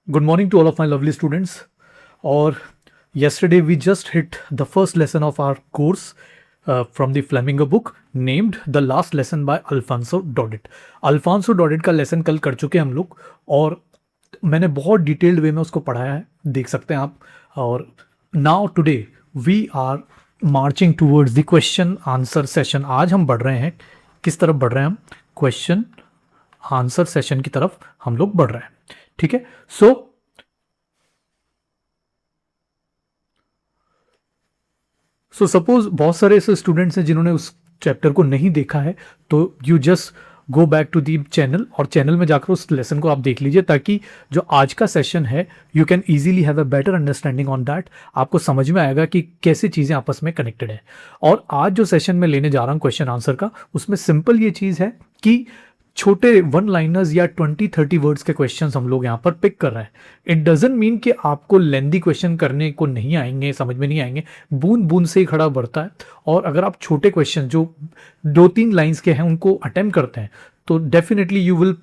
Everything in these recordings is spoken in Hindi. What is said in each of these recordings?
Good morning to all of my lovely students. Or yesterday we just hit the first lesson of our course from the Flamingo book named The Last Lesson by Alfonso Daudet. Alfonso Daudet का लेसन कल कर चुके हैं हम लोग और मैंने बहुत डिटेल्ड वे में उसको पढ़ाया है, देख सकते हैं आप. और now today we are marching towards the question answer session. आज हम बढ़ रहे हैं, किस तरफ बढ़ रहे हैं हम? क्वेश्चन आंसर सेशन की तरफ हम लोग बढ़ रहे हैं. ठीक है. सो सपोज बहुत सारे ऐसे स्टूडेंट्स हैं जिन्होंने उस चैप्टर को नहीं देखा है, तो you just go back to the channel और चैनल में जाकर उस लेसन को आप देख लीजिए ताकि जो आज का सेशन है you can easily have a better understanding on that. आपको समझ में आएगा कि कैसे चीज़ें आपस में कनेक्टेड है. और आज जो सेशन में लेने जा रहा हूँ क्वेश्चन आंसर का, उसमें सिंपल ये चीज़ है कि छोटे वन लाइनर्स या 20-30 वर्ड्स के क्वेश्चंस हम लोग यहाँ पर पिक कर रहे हैं. इट डजंट मीन कि आपको लेंदी क्वेश्चन करने को नहीं आएंगे, समझ में नहीं आएंगे. बूंद बूंद से ही खड़ा बढ़ता है. और अगर आप छोटे क्वेश्चन जो 2-3 लाइंस के हैं उनको अटेम्प्ट करते हैं तो definitely you will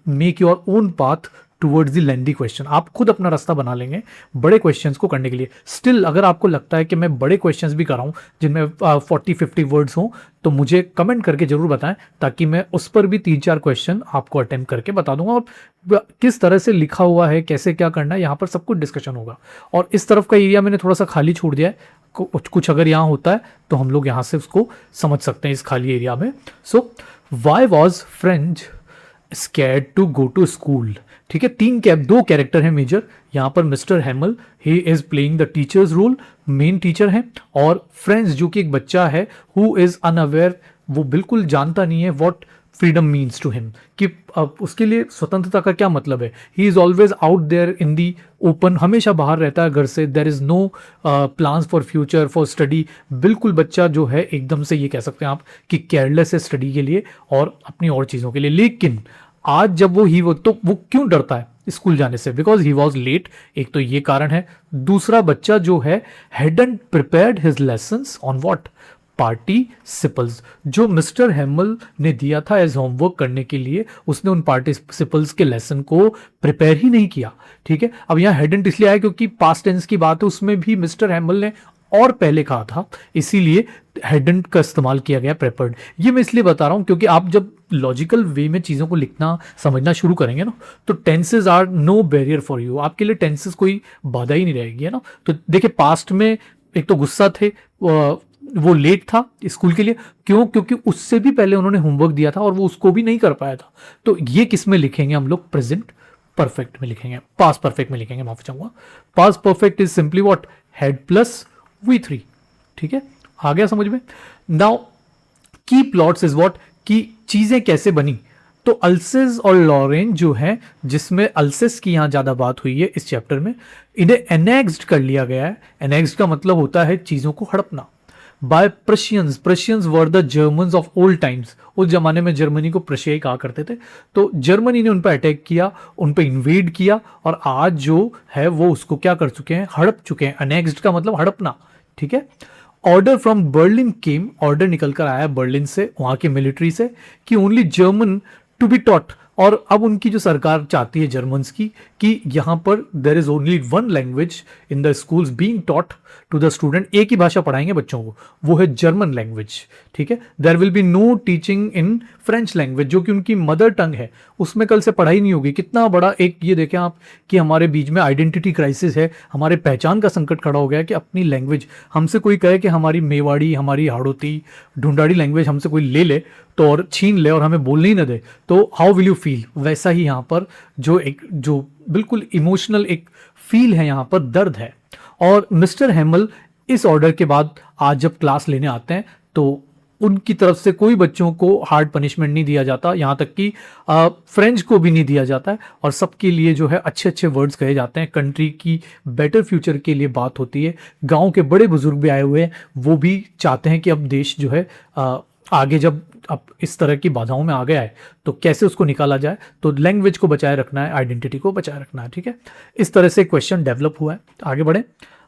make your own path towards the lengthy question. आप खुद अपना रास्ता बना लेंगे बड़े क्वेश्चंस को करने के लिए. स्टिल अगर आपको लगता है कि मैं बड़े क्वेश्चंस भी कराऊं जिनमें 40-50 वर्ड्स हों तो मुझे कमेंट करके जरूर बताएं ताकि मैं उस पर भी 3-4 क्वेश्चन आपको अटेम्प्ट करके बता दूंगा. और किस तरह से लिखा हुआ है, कैसे क्या करना है, यहाँ पर सब कुछ डिस्कशन होगा. और इस तरफ का एरिया मैंने थोड़ा सा खाली छोड़ दिया है. कुछ अगर यहाँ होता है तो हम लोग यहाँ से उसको समझ सकते हैं इस खाली एरिया में. So why was Franz scared to go to school. ठीक है. 2 कैरेक्टर हैं मेजर यहाँ पर. Mister Hamel, he is playing the teacher's role, main teacher हैं. और फ्रेंच जो कि एक बच्चा है हु इज अनअवेयर, वो बिल्कुल जानता नहीं है what freedom means to him, कि उसके लिए स्वतंत्रता का क्या मतलब है. He is always out there in the open, हमेशा बाहर रहता है घर से. There is no plans for future for study. बिल्कुल बच्चा जो है एकदम से ये कह सकते हैं आप कि केयरलेस है स्टडी के लिए और अपनी और चीज़ों के लिए. लेकिन आज जब वो क्यों डरता है स्कूल जाने से? Because he was late. एक तो ये कारण है. दूसरा, बच्चा जो है hadn't prepared his lessons on what? Participles. जो मिस्टर हेमल ने दिया था एज होमवर्क करने के लिए, उसने उन पार्टिसिपल्स के लेसन को प्रिपेयर ही नहीं किया. ठीक है. अब यहाँ हेडंट इसलिए आया क्योंकि पास्ट टेंस की बात है, उसमें भी मिस्टर हेमल ने और पहले कहा था, इसीलिए हेडंट का इस्तेमाल किया गया प्रेपर्ड. ये मैं इसलिए बता रहा हूं क्योंकि आप जब लॉजिकल वे में चीज़ों को लिखना समझना शुरू करेंगे ना, तो tenses are no barrier for you. आपके लिए टेंसेज कोई बाधा ही नहीं रहेगी, है ना. तो देखिए, पास्ट में एक तो गुस्सा थे, वो लेट था स्कूल के लिए. क्यों? क्योंकि उससे भी पहले उन्होंने होमवर्क दिया था और वो उसको भी नहीं कर पाया था. तो ये किस में लिखेंगे हम लोग? प्रेजेंट परफेक्ट में लिखेंगे, पास्ट परफेक्ट में लिखेंगे, माफ चाहूंगा. Past perfect is simply what? Had plus V3. ठीक है. आ गया समझ में? नाउ की प्लॉट्स इज व्हाट? की चीजें कैसे बनी. तो अल्सेस और लॉरेन जो है, जिसमें अल्सेस की यहां ज्यादा बात हुई है इस चैप्टर में, इन्हें एनेक्स्ड कर लिया गया है. एनेक्स्ड का मतलब होता है चीजों को हड़पना. By Prussians. Prussians were the Germans of old times. उस जमाने में जर्मनी को प्रशिया कहा करते थे. तो जर्मनी ने उन पर अटैक किया, उन पर इन्वेड किया और आज जो है वो उसको क्या कर चुके हैं? हड़प चुके हैं. अनेक्स्ड का मतलब हड़पना. ठीक है. Order from Berlin came. Order निकल कर आया बर्लिन से, वहां की मिलिट्री से, कि only German to be taught. और अब उनकी जो सरकार चाहती है जर्मन्स की कि यहां पर there is only one language in the schools being taught to the student. एक ही भाषा पढ़ाएंगे बच्चों को, वो है जर्मन लैंग्वेज. ठीक है. There will be no teaching in French language, जो कि उनकी मदर टंग है. उसमें कल से पढ़ाई नहीं होगी. कितना बड़ा एक ये देखें आप कि हमारे बीच में आइडेंटिटी क्राइसिस है, हमारे पहचान का संकट खड़ा हो गया कि अपनी लैंग्वेज, हमसे कोई कहे कि हमारी मेवाड़ी, हमारी हाड़ोती, ढूंढाड़ी लैंग्वेज हमसे कोई ले ले तो और छीन ले और हमें बोलने ही ना दे, तो हाउ विल यू फील. वैसा ही यहाँ पर जो बिल्कुल इमोशनल एक फील है, यहाँ पर दर्द है. और मिस्टर हेमल इस ऑर्डर के बाद आज जब क्लास लेने आते हैं तो उनकी तरफ से कोई बच्चों को हार्ड पनिशमेंट नहीं दिया जाता, यहाँ तक कि फ्रेंच को भी नहीं दिया जाता है. और सबके लिए जो है अच्छे अच्छे वर्ड्स कहे जाते हैं. कंट्री की बेटर फ्यूचर के लिए बात होती है. गांव के बड़े बुजुर्ग भी आए हुए हैं, वो भी चाहते हैं कि अब देश जो है आगे जब अब इस तरह की बाधाओं में आ गया है तो कैसे उसको निकाला जाए. तो लैंग्वेज को बचाए रखना है, आइडेंटिटी को बचाए रखना है. ठीक है. इस तरह से क्वेश्चन डेवलप हुआ है. आगे बढ़े.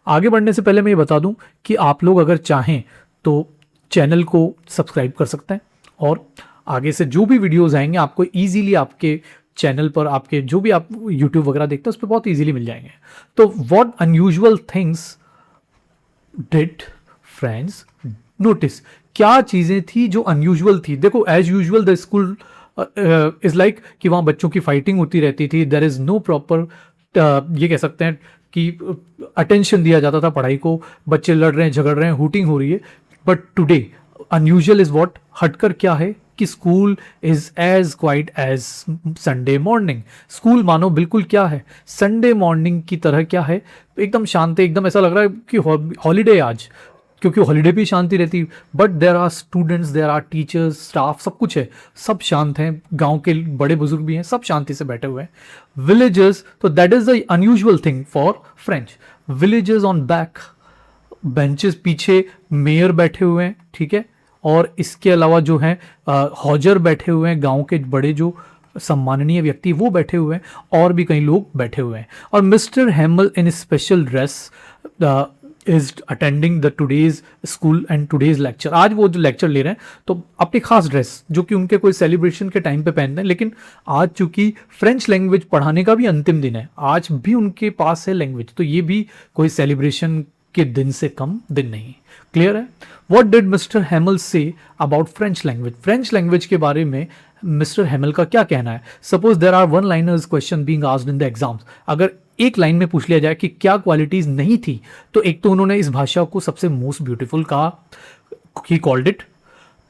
आगे बढ़ने से पहले मैं ये बता दूं कि आप लोग अगर चाहें तो चैनल को सब्सक्राइब कर सकते हैं और आगे से जो भी वीडियोस आएंगे आपको इजीली आपके चैनल पर, आपके जो भी आप यूट्यूब वगैरह देखते हैं उस पर बहुत ईजिली मिल जाएंगे। तो what unusual things did friends notice, क्या चीज़ें थी जो अनयूजुअल थी। देखो as usual the school is like कि वहाँ बच्चों की फाइटिंग होती रहती थी, देर इज़ नो प्रॉपर, ये कह सकते हैं कि अटेंशन दिया जाता था पढ़ाई को, बच्चे लड़ रहे हैं, झगड़ रहे हैं, हूटिंग हो रही है। But today unusual is what, हटकर क्या है कि school is as quiet as Sunday morning. School मानो बिल्कुल क्या है, संडे मॉर्निंग की तरह क्या है, एकदम शांत है, एकदम ऐसा लग रहा है कि हॉलीडे आज, क्योंकि हॉलीडे भी शांति रहती। But there are students, there are teachers, staff, सब कुछ है, सब शांत हैं, गांव के बड़े बुजुर्ग भी हैं, सब शांति से बैठे हुए हैं। विलेजर्स, तो that is the unusual thing for French. Villagers on back benches, पीछे मेयर बैठे हुए हैं, ठीक है, और इसके अलावा जो है हॉजर बैठे हुए हैं, गांव के बड़े जो सम्माननीय व्यक्ति वो बैठे हुए हैं, और भी कई लोग बैठे हुए हैं। और mister Hamel in special dress is attending the today's school and today's lecture. आज वो जो लेक्चर ले रहे हैं तो अपनी खास ड्रेस जो कि उनके कोई सेलिब्रेशन के टाइम पे पहनते हैं, लेकिन आज चूंकि फ्रेंच लैंग्वेज पढ़ाने का भी अंतिम दिन है, आज भी उनके पास है लैंग्वेज, तो ये भी कोई सेलिब्रेशन के दिन से कम दिन नहीं। क्लियर है? What did mister Hamel say about French language, French language के बारे में मिस्टर हेमल का क्या कहना है। Suppose there are one liners question being asked in the exams, अगर एक लाइन में पूछ लिया जाए कि क्या क्वालिटीज नहीं थी, तो एक तो उन्होंने इस भाषा को सबसे मोस्ट ब्यूटीफुल कहा, ही कॉल्ड इट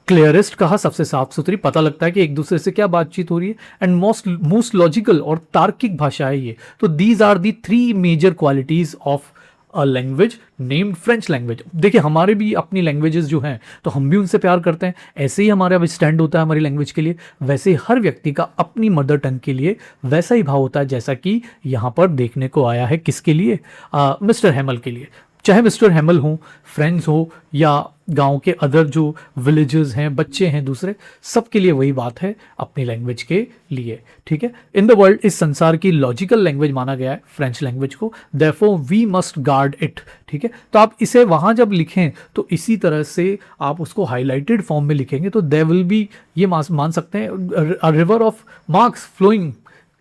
क्लियरेस्ट कहा, सबसे साफ सुथरी, पता लगता है कि एक दूसरे से क्या बातचीत हो रही है, एंड मोस्ट लॉजिकल और तार्किक भाषा है ये। तो these are the 3 major qualities of a language named French language. देखिए हमारे भी अपनी लैंग्वेजेस जो हैं तो हम भी उनसे प्यार करते हैं, ऐसे ही हमारा अब स्टैंड होता है हमारी लैंग्वेज के लिए, वैसे ही हर व्यक्ति का अपनी मदर टंग के लिए वैसा ही भाव होता है, जैसा कि यहाँ पर देखने को आया है। किसके लिए? मिस्टर हेमल के लिए। चाहे मिस्टर हेमल हो, फ्रेंड्स हो, या गांव के अदर जो विलेजेस हैं, बच्चे हैं दूसरे, सबके लिए वही बात है अपनी लैंग्वेज के लिए, ठीक है। इन द वर्ल्ड, इस संसार की लॉजिकल लैंग्वेज माना गया है फ्रेंच लैंग्वेज को, therefore we must guard it, ठीक है। तो आप इसे वहां जब लिखें तो इसी तरह से आप उसको हाईलाइटेड फॉर्म में लिखेंगे तो देयर विल बी, ये मान सकते हैं, a river of marks flowing,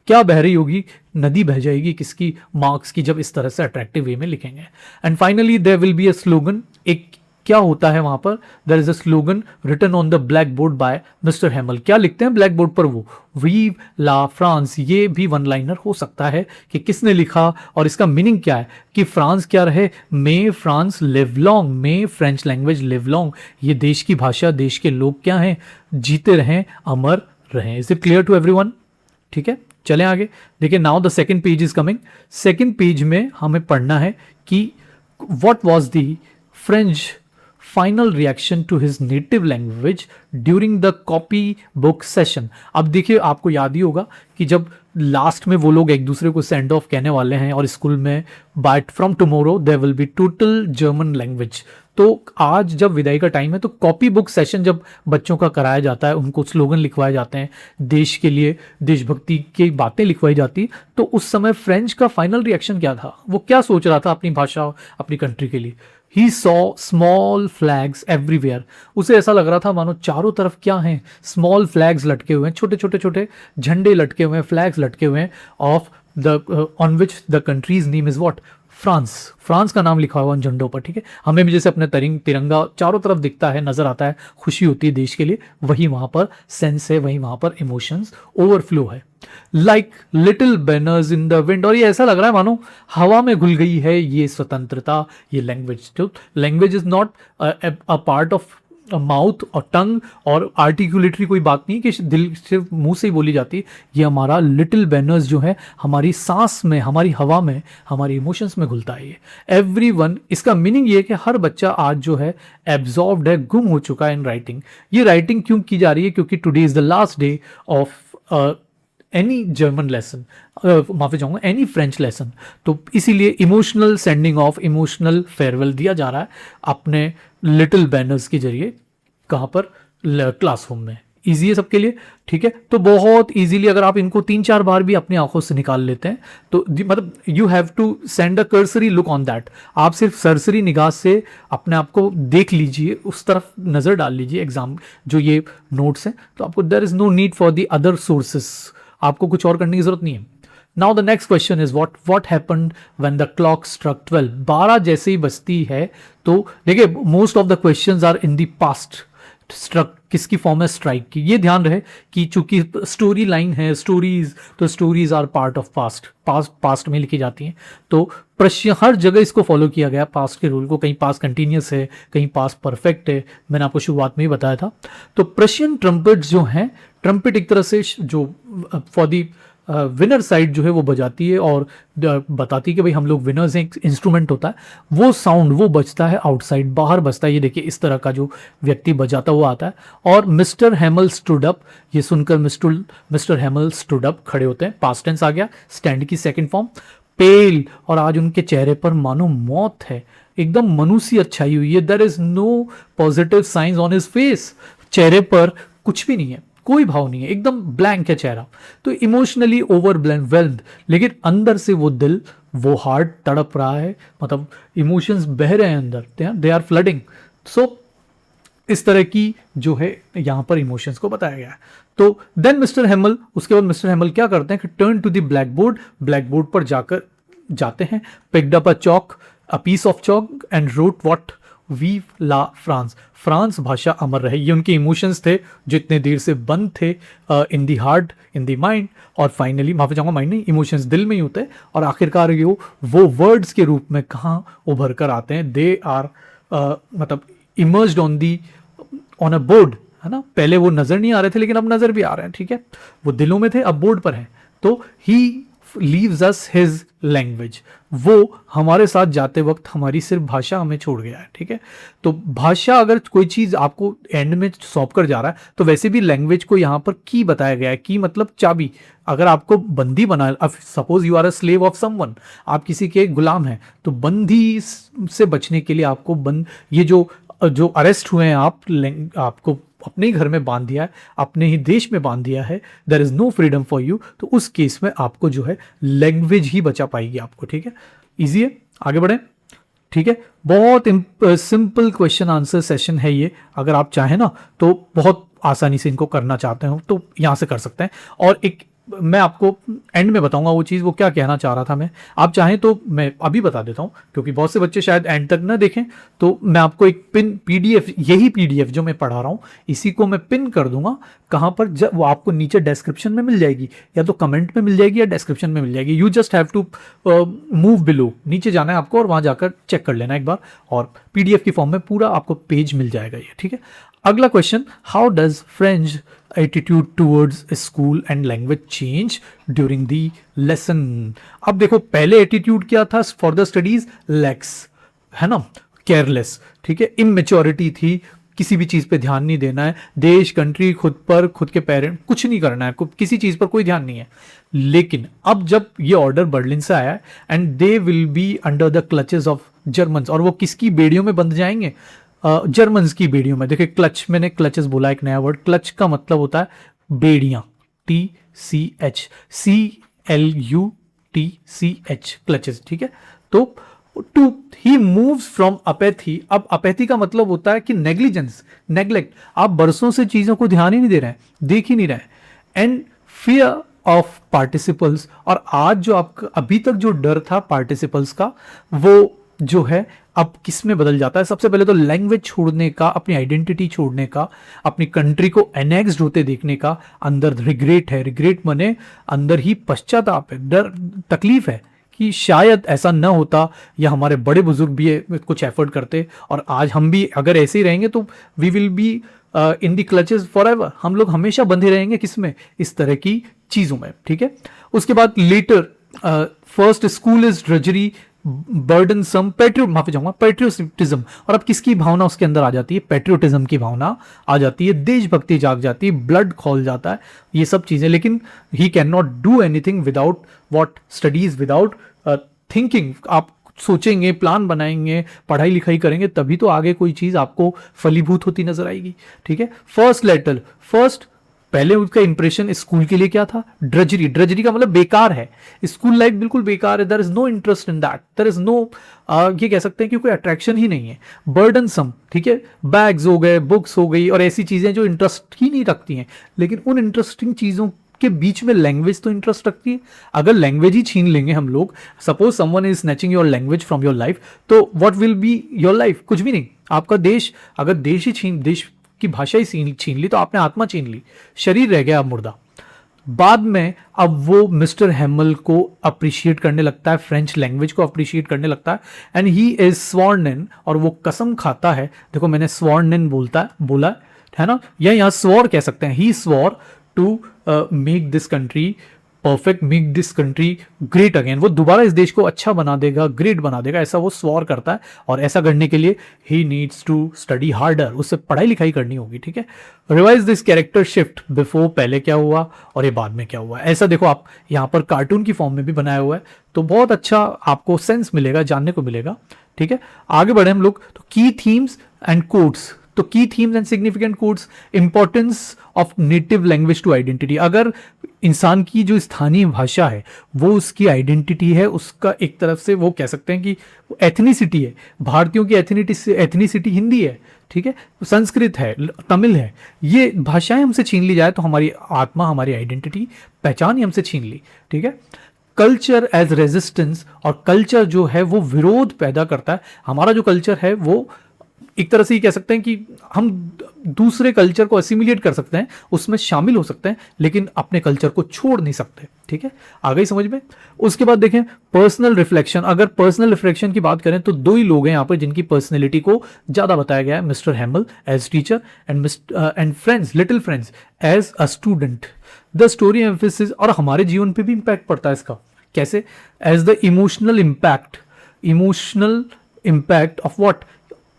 क्या बह रही होगी, नदी बह जाएगी किसकी, मार्क्स की, जब इस तरह से अट्रैक्टिव वे में लिखेंगे। And finally there will be a slogan, एक क्या होता है वहां पर, there is a slogan written on the black board by mister Hamel. क्या लिखते हैं ब्लैक बोर्ड पर वो, वीव ला फ्रांस। ये भी वन लाइनर हो सकता है कि किसने लिखा और इसका मीनिंग क्या है कि फ्रांस क्या रहे, मे फ्रांस लिव लॉन्ग, मे फ्रेंच लैंग्वेज लिव लॉन्ग। ये देश की भाषा, देश के लोग क्या हैं, जीते रहें, अमर रहें। Is it clear to everyone? ठीक है, चलें आगे। देखिए now the second page is coming. Second page में हमें पढ़ना है कि what was the French final reaction to his native language during the copy book session. अब देखिए आपको याद ही होगा कि जब लास्ट में वो लोग एक दूसरे को सेंड ऑफ कहने वाले हैं और स्कूल में, but from tomorrow there will be total German language. तो आज जब विदाई का टाइम है तो कॉपी बुक सेशन जब बच्चों का कराया जाता है, उनको स्लोगन लिखवाए जाते हैं, देश के लिए देशभक्ति की बातें लिखवाई जाती, तो उस समय फ्रेंच का फाइनल रिएक्शन क्या था, वो क्या सोच रहा था अपनी भाषा, अपनी कंट्री के लिए। He saw small flags everywhere. उसे ऐसा लग रहा था मानो चारों तरफ क्या हैं, स्मॉल फ्लैग्स लटके हुए हैं, छोटे छोटे छोटे झंडे लटके हुए हैं, फ्लैग्स लटके हुए हैं, of the on which the countries name is what, France. France का नाम लिखा हुआ उन झंडों पर, ठीक है। हमें भी जैसे अपने तिरंगा चारों तरफ दिखता है, नजर आता है, खुशी होती है देश के लिए, वही वहां पर सेंस है, वही वहां पर इमोशंस ओवरफ्लो है। Like little banners in the wind, और ये ऐसा लग रहा है मानो हवा में घुल गई है ये स्वतंत्रता, ये लैंग्वेज। तो language is not a part of mouth और टंग और आर्टिकुलेटरी, कोई बात नहीं कि दिल सिर्फ मुंह से ही बोली जाती। ये हमारा लिटिल बैनर्स जो है हमारी सांस में, हमारी हवा में, हमारे इमोशंस में घुलता है ये। एवरीवन, इसका मीनिंग ये है कि हर बच्चा आज जो है एब्जॉर्ब्ड है, गुम हो चुका है इन राइटिंग। ये राइटिंग क्यों की जा रही है? क्योंकि today is the last day of any German lesson, माफी चाहूंगा, एनी फ्रेंच लेसन। तो इसीलिए emotional sending of, emotional farewell दिया जा रहा है अपने लिटिल बैनर्स के जरिए। कहाँ पर? क्लासरूम में। इजी है सबके लिए, ठीक है। तो बहुत इजीली अगर आप इनको 3-4 बार भी अपनी आंखों से निकाल लेते हैं तो मतलब you have to send a cursory look on that. आप सिर्फ सरसरी निगाह से अपने आप को देख लीजिए, उस तरफ नजर डाल लीजिए एग्जाम जो ये नोट्स हैं, तो आपको there is no need for the other sources आपको कुछ और करने की जरूरत नहीं है। Now the next question is what happened when the clock struck 12। 12 जैसे ही बजती है तो देखिए most of the questions are in the past. Struck किसकी फॉर्म है? स्ट्राइक की। ये ध्यान रहे कि चूंकि स्टोरी लाइन है, स्टोरीज, तो stories are part of past में लिखी जाती हैं। तो प्रश्न हर जगह इसको फॉलो किया गया पास्ट के रूल को। कहीं पास्ट कंटिन्यूस है, कहीं पास्ट परफेक्ट है, मैंने आपको शुरुआत में ही बताया था। तो प्रशियन ट्रम्पेट जो है, ट्रम्पेट एक तरह से जो फॉर दी विनर साइड जो है वो बजाती है और बताती है कि भाई हम लोग विनर्स हैं। एक इंस्ट्रूमेंट होता है, वो साउंड वो बजता है आउटसाइड, बाहर बजता है। ये देखिए इस तरह का जो व्यक्ति बजाता हुआ आता है। और मिस्टर हैमल स्टूड अप, ये सुनकर मिस्टर हैमल स्टूड अप, खड़े होते हैं। पास्ट टेंस आ गया, स्टैंड की सेकंड फॉर्म। पेल, और आज उनके चेहरे पर मानो मौत है, एकदम मनुष्य छाई हुई है। There is no positive signs on his face, चेहरे पर कुछ भी नहीं है, कोई भाव नहीं है, एकदम ब्लैंक है चेहरा। तो इमोशनली ओवरवेल्म्ड, लेकिन अंदर से वो दिल, वो हार्ट तड़प रहा है, मतलब इमोशंस बह रहे हैं अंदर, दे आर फ्लडिंग। सो इस तरह की जो है यहां पर इमोशंस को बताया गया है। तो देन मिस्टर हैमल, उसके बाद मिस्टर हैमल क्या करते हैं कि turn to the black board, black board पर जाते हैं, picked up a piece of chalk and wrote what we la France, France भाषा अमर रहे। ये उनके इमोशंस थे जो इतने देर से बंद थे in the heart, in the mind, और फाइनली माफी चाहूंगा, माइंड नहीं, इमोशंस दिल में ही होते हैं, और आखिरकार वो वर्ड्स के रूप में कहाँ उभर कर आते हैं। दे आर मतलब इमर्ज्ड ऑन अ बोर्ड, है ना। पहले वो नजर नहीं आ रहे थे, लेकिन अब नजर भी आ रहे हैं, ठीक है। वो दिलों में थे, अब बोर्ड पर हैं। तो he leaves us his language, वो हमारे साथ जाते वक्त हमारी सिर्फ भाषा हमें छोड़ गया है, ठीक है। तो भाषा, अगर कोई चीज आपको एंड में सौंप कर जा रहा है, तो वैसे भी लैंग्वेज को यहाँ पर की बताया गया है। की मतलब चाबी। अगर आपको बंदी बना, suppose you are a slave of someone, आप किसी के गुलाम हैं, तो बंदी से बचने के लिए आपको ये जो अरेस्ट हुए हैं, आपको अपने ही घर में बांध दिया है, अपने ही देश में बांध दिया है, there is no freedom for you. तो उस केस में आपको जो है लैंग्वेज ही बचा पाएगी आपको, ठीक है। इजी है, आगे बढ़े, ठीक है। बहुत सिंपल क्वेश्चन आंसर सेशन है ये। अगर आप चाहें ना तो बहुत आसानी से इनको करना चाहते हो तो यहां से कर सकते हैं। और एक मैं आपको एंड में बताऊंगा वो चीज़, वो क्या कहना चाह रहा था मैं। आप चाहें तो मैं अभी बता देता हूं, क्योंकि बहुत से बच्चे शायद एंड तक ना देखें। तो मैं आपको एक पीडीएफ, यही पीडीएफ जो मैं पढ़ा रहा हूं, इसी को मैं पिन कर दूंगा। कहां पर? जब वो आपको नीचे डिस्क्रिप्शन में मिल जाएगी, या तो कमेंट में मिल जाएगी या डिस्क्रिप्शन में मिल जाएगी। You just have to move below, नीचे जाना है आपको और वहां जाकर चेक कर लेना एक बार, और पीडीएफ की फॉर्म में पूरा आपको पेज मिल जाएगा ये, ठीक है। अगला question, how does French attitude towards school and language change during the lesson. अब देखो, पहले एटीट्यूड क्या था फॉर द स्टडीज? लैक्स, है ना, केयरलेस, ठीक है, इमेच्योरिटी थी, किसी भी चीज पे ध्यान नहीं देना है, देश, कंट्री, खुद पर, खुद के पेरेंट, कुछ नहीं करना है, किसी चीज पर कोई ध्यान नहीं है। लेकिन अब जब ये ऑर्डर बर्लिन से आया है, and they will be under the clutches of Germans, और वो किसकी बेड़ियों में बंध जाएंगे? जर्मन्स की बेड़ियों में। देखिए क्लच, मैंने क्लचेस बोला, एक नया वर्ड। क्लच का मतलब होता है बेड़ियां, TCH, क्लचेस, ठीक है। तो to he moves from apathy. अब अपैथी का मतलब होता है कि नेग्लिजेंस, नेग्लेक्ट, आप बरसों से चीजों को ध्यान ही नहीं दे रहे हैं, देख ही नहीं रहे हैं। एंड फियर ऑफ पार्टिसिपल्स, और आज जो आपका अभी तक जो डर था पार्टिसिपल्स का, वो जो है अब किस में बदल जाता है? सबसे पहले तो लैंग्वेज छोड़ने का, अपनी आइडेंटिटी छोड़ने का, अपनी कंट्री को एनेक्स्ड होते देखने का अंदर रिग्रेट है। रिग्रेट माने अंदर ही पश्चाताप है, डर, तकलीफ है कि शायद ऐसा न होता, या हमारे बड़े बुजुर्ग भी कुछ एफर्ट करते, और आज हम भी अगर ऐसे ही रहेंगे तो we will be in the clutches forever, हम लोग हमेशा बंधे रहेंगे किसमें? इस तरह की चीजों में, ठीक है। उसके बाद later, first school is drudgery, burdensome, patriotism, और अब किसकी भावना उसके अंदर आ जाती है? पैट्रियोटिज्म की भावना आ जाती है, देशभक्ति जाग जाती है, ब्लड खोल जाता है, ये सब चीजें। लेकिन he can not do anything without what? Studies, without thinking. आप सोचेंगे, प्लान बनाएंगे, पढ़ाई लिखाई करेंगे, तभी तो आगे कोई चीज आपको फलीभूत होती नजर आएगी, ठीक है। फर्स्ट लेटर, फर्स्ट, पहले उसका इंप्रेशन स्कूल के लिए क्या था? ड्रजरी, ड्रजरी का मतलब बेकार है, स्कूल लाइफ बिल्कुल बेकार है, there is no interest in that, there is no, ये कह सकते हैं कि कोई अट्रैक्शन ही नहीं है। बर्डनसम, ठीक है, बैग्स हो गए, बुक्स हो गई, और ऐसी चीजें जो इंटरेस्ट ही नहीं रखती हैं। लेकिन उन इंटरेस्टिंग चीजों आपके बीच में लैंग्वेज तो इंटरेस्ट रखती है। अगर लैंग्वेज ही छीन लेंगे हम लोग, suppose someone is snatching your language from your life, तो what will be your life? कुछ भी नहीं। आपका देश, अगर देश की भाषा ही छीन ली तो आपने आत्मा छीन ली, शरीर रह गया अब मुर्दा। बाद में अब वो मिस्टर हैमल को अप्रिशिएट करने लगता है, फ्रेंच लैंग्वेज को अप्रिशिएट करने लगता है, एंड ही इज स्वॉर्न इन, और वो कसम खाता है। देखो मैंने स्वॉर्न इन बोला है ना, या यहाँ स्वॉर कह सकते हैं। He swore to make this country perfect, make this country great again. वो दोबारा इस देश को अच्छा बना देगा, ग्रेट बना देगा, ऐसा वो स्वॉर करता है। और ऐसा करने के लिए he needs to study harder, उससे पढ़ाई लिखाई करनी होगी, ठीक है। Revise this character shift before, पहले क्या हुआ और ये बाद में क्या हुआ। ऐसा देखो आप यहाँ पर कार्टून की फॉर्म में भी बनाया हुआ है, तो बहुत अच्छा आपको सेंस मिलेगा, जानने को मिलेगा, ठीक है। आगे बढ़े हम लोग, तो की थीम्स एंड कोड्स। तो key themes and significant codes, importance of native language to identity. अगर इंसान की जो स्थानीय भाषा है वो उसकी आइडेंटिटी है, उसका एक तरफ से वो कह सकते हैं कि एथनिसिटी है। भारतीयों की एथनिसिटी हिंदी है, ठीक है, संस्कृत है, तमिल है। ये भाषाएं हमसे छीन ली जाए तो हमारी आत्मा, हमारी आइडेंटिटी, पहचान ही हमसे छीन ली, ठीक है। कल्चर एज रेजिस्टेंस, और कल्चर जो है वो विरोध पैदा करता है। हमारा जो कल्चर है वो एक तरह से ये कह सकते हैं कि हम दूसरे कल्चर को असिमिलेट कर सकते हैं, उसमें शामिल हो सकते हैं, लेकिन अपने कल्चर को छोड़ नहीं सकते, ठीक है। आ गई समझ में। उसके बाद देखें पर्सनल रिफ्लेक्शन। अगर पर्सनल रिफ्लेक्शन की बात करें तो दो ही लोग हैं यहाँ पर जिनकी पर्सनैलिटी को ज्यादा बताया गया है, mister Hamel as teacher and friends, little friends as a student. The story emphasis, और हमारे जीवन पे भी इंपैक्ट पड़ता है इसका। कैसे? As the emotional impact of what,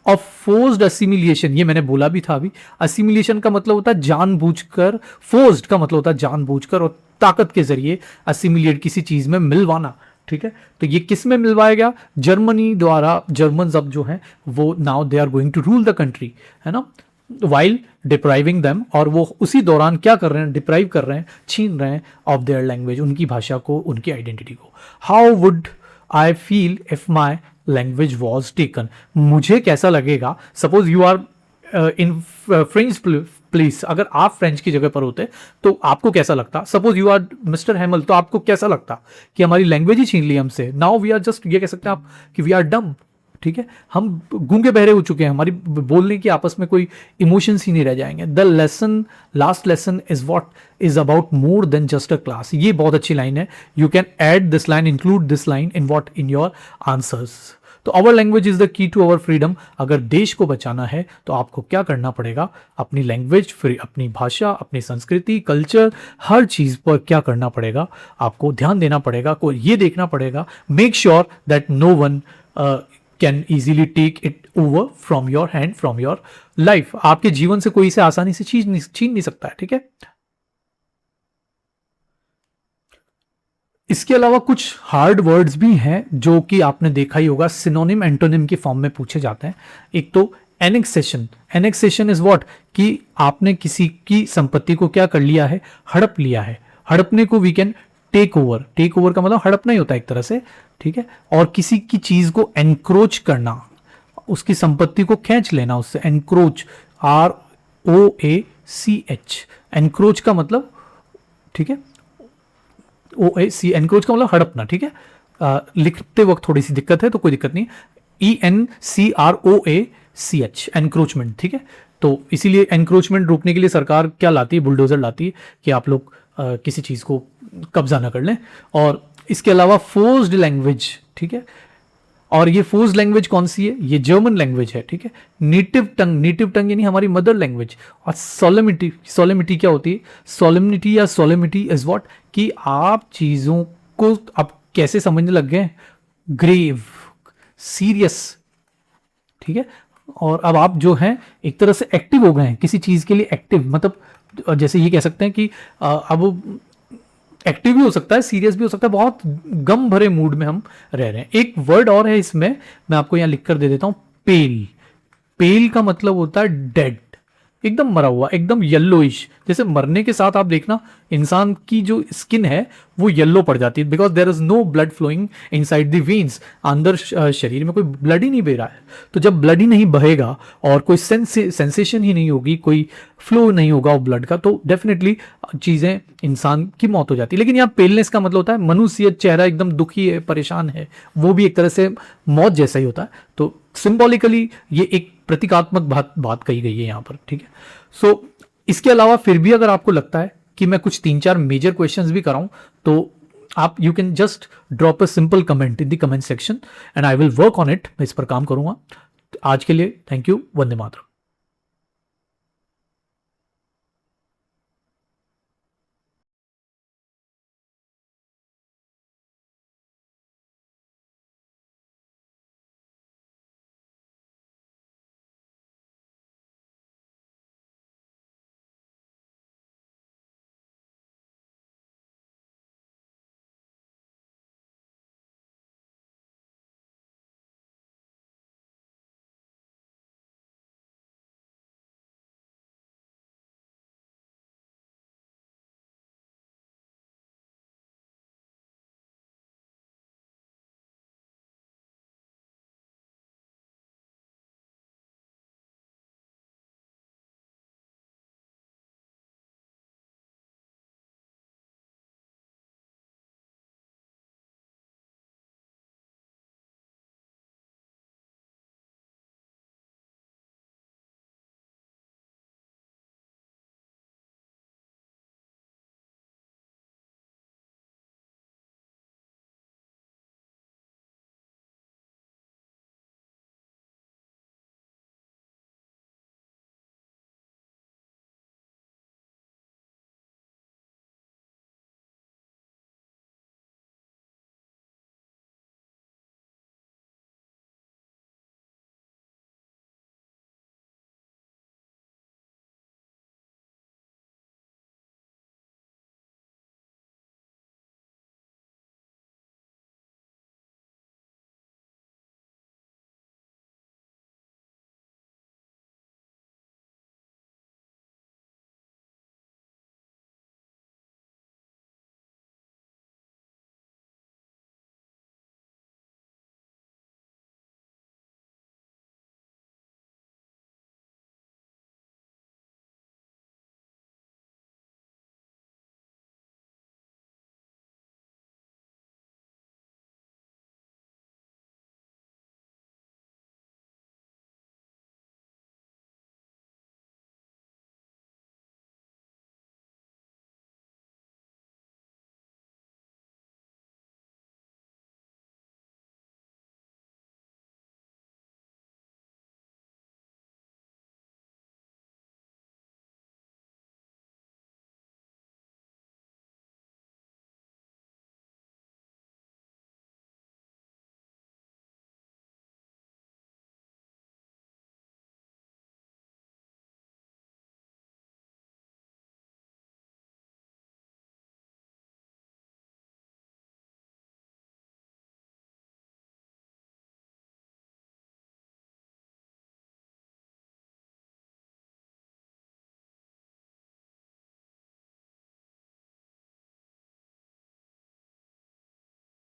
of forced assimilation. ये मैंने बोला भी था अभी। असिमिलिएशन का मतलब होता है जानबूझकर, फोर्स्ड का मतलब होता है जानबूझकर और ताकत के जरिए असिमिलिएट, किसी चीज में मिलवाना, ठीक है। तो ये किस में मिलवाया गया? जर्मनी द्वारा। जर्मन अब जो हैं वो now they are going to rule the country, है ना, वाइल डिप्राइविंग देम। और वो उसी दौरान क्या कर रहे हैं? डिप्राइव कर रहे हैं, छीन रहे हैं ऑफ देयर लैंग्वेज, उनकी भाषा को, उनकी आइडेंटिटी को। How would I feel if my language was taken. मुझे कैसा लगेगा, suppose you are in French place, अगर आप फ्रेंच की जगह पर होते तो आपको कैसा लगता? Suppose you are mister Hamel, तो आपको कैसा लगता कि हमारी लैंग्वेज ही छीन ली हमसे। नाउ वी आर जस्ट, ये कह सकते हैं आप कि वी आर डम, ठीक है, हम गूंगे बहरे हो चुके हैं, हमारी बोलने की आपस में कोई इमोशंस ही नहीं रह जाएंगे। The lesson, last lesson is what is about more than just a class. ये बहुत अच्छी लाइन है। You can add this line, include this line in what, in your answers. तो our language is the key to our freedom. अगर देश को बचाना है तो आपको क्या करना पड़ेगा? अपनी लैंग्वेज, अपनी भाषा, अपनी संस्कृति, कल्चर, हर चीज पर क्या करना पड़ेगा? आपको ध्यान देना पड़ेगा, को ये देखना पड़ेगा, make sure that no one can easily take it over from your hand, from your life. आपके जीवन से कोई इसे आसानी से छीन नहीं सकता है, ठीक है। इसके अलावा कुछ हार्ड वर्ड्स भी हैं जो कि आपने देखा ही होगा, सिनोनिम एंटोनिम की फॉर्म में पूछे जाते हैं। एक तो एनेक्सेशन। एनेक्सेशन इज व्हाट, कि आपने किसी की संपत्ति को क्या कर लिया है? हड़प लिया है। हड़पने को we can take over. Take over का मतलब हड़पना ही होता है एक तरह से, ठीक है। और किसी की चीज को एनक्रोच करना, उसकी संपत्ति को खींच लेना उससे, एनक्रोच, ROACH, एनक्रोच का मतलब, ठीक है, OAC, एनक्रोच का मतलब हड़पना, ठीक है। लिखते वक्त थोड़ी सी दिक्कत है तो कोई दिक्कत नहीं, ENCROACH, एनक्रोचमेंट, ठीक है। तो इसीलिए एनक्रोचमेंट रोकने के लिए सरकार क्या लाती है? बुलडोजर लाती है कि आप लोग किसी चीज को कब्जा ना कर लें। और इसके अलावा फोर्स्ड लैंग्वेज, ठीक है। और ये फोर्स्ड लैंग्वेज कौन सी है? ये जर्मन लैंग्वेज है, ठीक है। नेटिव टंग यानी हमारी मदर लैंग्वेज। और सोलेमिटी क्या होती है? सोलेमिटी इज व्हाट, कि आप चीजों को अब कैसे समझने लग गए? ग्रेव, सीरियस, ठीक है। और अब आप जो हैं एक तरह से एक्टिव हो गए हैं, किसी चीज के लिए एक्टिव, मतलब जैसे ये कह सकते हैं कि अब एक्टिव भी हो सकता है, सीरियस भी हो सकता है, बहुत गम भरे मूड में हम रह रहे हैं। एक वर्ड और है इसमें, मैं आपको यहां लिख कर दे देता हूं, पेल। पेल का मतलब होता है डेड, एकदम मरा हुआ, एकदम येलोइश, जैसे मरने के साथ आप देखना इंसान की जो स्किन है वो येलो पड़ जाती है, because there is no blood flowing inside the veins, अंदर शरीर में कोई ब्लड ही नहीं बह रहा है। तो जब ब्लड ही नहीं बहेगा और कोई सेंसेशन ही नहीं होगी, कोई फ्लो नहीं होगा वो ब्लड का, तो डेफिनेटली चीज़ें, इंसान की मौत हो जाती है। लेकिन यहाँ पेलनेस का मतलब होता है मनुष्य चेहरा एकदम दुखी है, परेशान है, वो भी एक तरह से मौत जैसा ही होता है। तो सिंबॉलिकली ये एक प्रतीकात्मक बात कही गई है यहाँ पर, ठीक है। सो इसके अलावा फिर भी अगर आपको लगता है कि मैं कुछ 3-4 मेजर क्वेश्चंस भी कराऊं, तो आप you can just drop a simple comment in the comment section and I will work on it. मैं इस पर काम करूंगा। आज के लिए थैंक यू। वंदे मातरम।